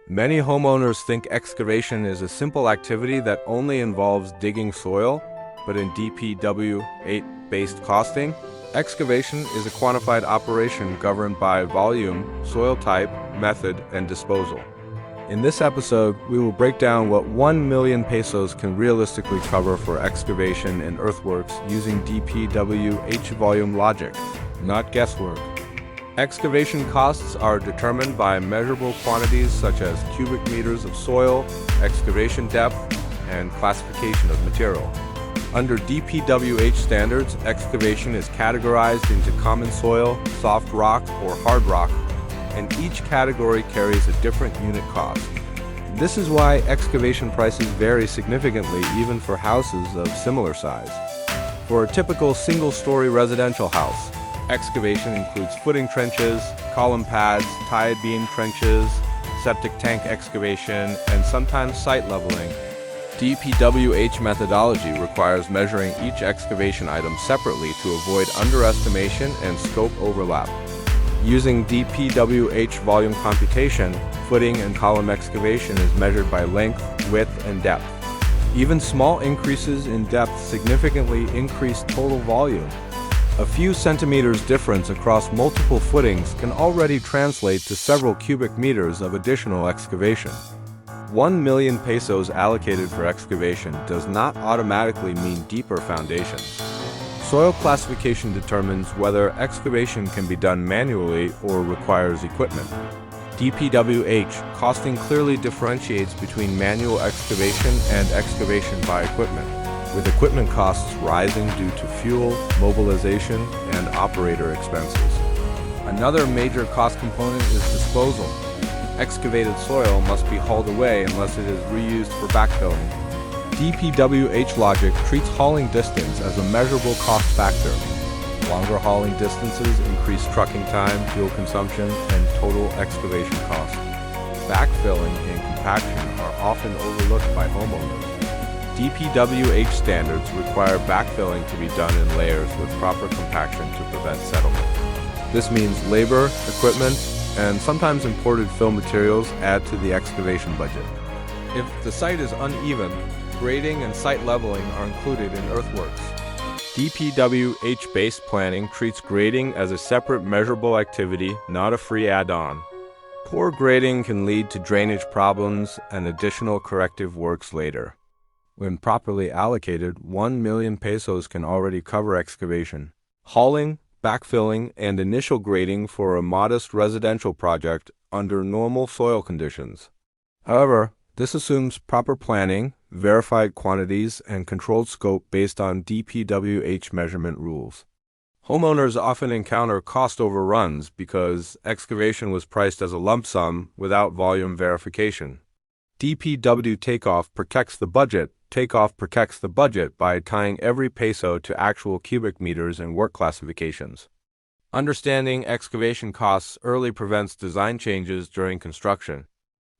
Many homeowners think excavation is a simple activity that only involves digging soil, but in DPWH-based costing, excavation is a quantified operation governed by volume, soil type, method, and disposal. In this episode, we will break down what 1 million pesos can realistically cover for excavation and earthworks using DPWH volume logic, not guesswork. Excavation costs are determined by measurable quantities such as cubic meters of soil, excavation depth, and classification of material. Under DPWH standards, excavation is categorized into common soil, soft rock, or hard rock, and each category carries a different unit cost. This is why excavation prices vary significantly even for houses of similar size. For a typical single-story residential house, excavation includes footing trenches, column pads, tie beam trenches, septic tank excavation, and sometimes site leveling. DPWH methodology requires measuring each excavation item separately to avoid underestimation and scope overlap. Using DPWH volume computation, footing and column excavation is measured by length, width, and depth. Even small increases in depth significantly increase total volume. A few centimeters difference across multiple footings can already translate to several cubic meters of additional excavation. 1 million pesos allocated for excavation does not automatically mean deeper foundations. Soil classification determines whether excavation can be done manually or requires equipment. DPWH costing clearly differentiates between manual excavation and excavation by equipment, with equipment costs rising due to fuel, mobilization, and operator expenses. Another major cost component is disposal. Excavated soil must be hauled away unless it is reused for backfilling. DPWH logic treats hauling distance as a measurable cost factor. Longer hauling distances increase trucking time, fuel consumption, and total excavation cost. Backfilling and compaction are often overlooked by homeowners. DPWH standards require backfilling to be done in layers with proper compaction to prevent settlement. This means labor, equipment, and sometimes imported fill materials add to the excavation budget. If the site is uneven, grading and site leveling are included in earthworks. DPWH-based planning treats grading as a separate measurable activity, not a free add-on. Poor grading can lead to drainage problems and additional corrective works later. When properly allocated, 1 million pesos can already cover excavation, hauling, backfilling, and initial grading for a modest residential project under normal soil conditions. However, this assumes proper planning, verified quantities, and controlled scope based on DPWH measurement rules. Homeowners often encounter cost overruns because excavation was priced as a lump sum without volume verification. DPW takeoff protects the budget. Takeoff protects the budget by tying every peso to actual cubic meters and work classifications. Understanding excavation costs early prevents design changes during construction.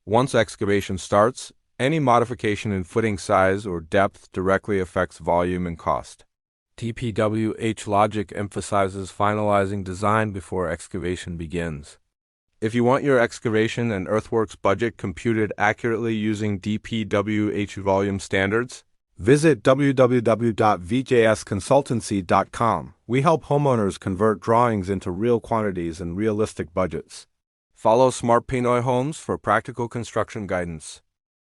Once excavation starts, any modification in footing size or depth directly affects volume and cost. DPWH logic emphasizes finalizing design before excavation begins. If you want your excavation and earthworks budget computed accurately using DPWH volume standards, visit www.vjsconsultancy.com. We help homeowners convert drawings into real quantities and realistic budgets. Follow SmartPinoy Homes for practical construction guidance.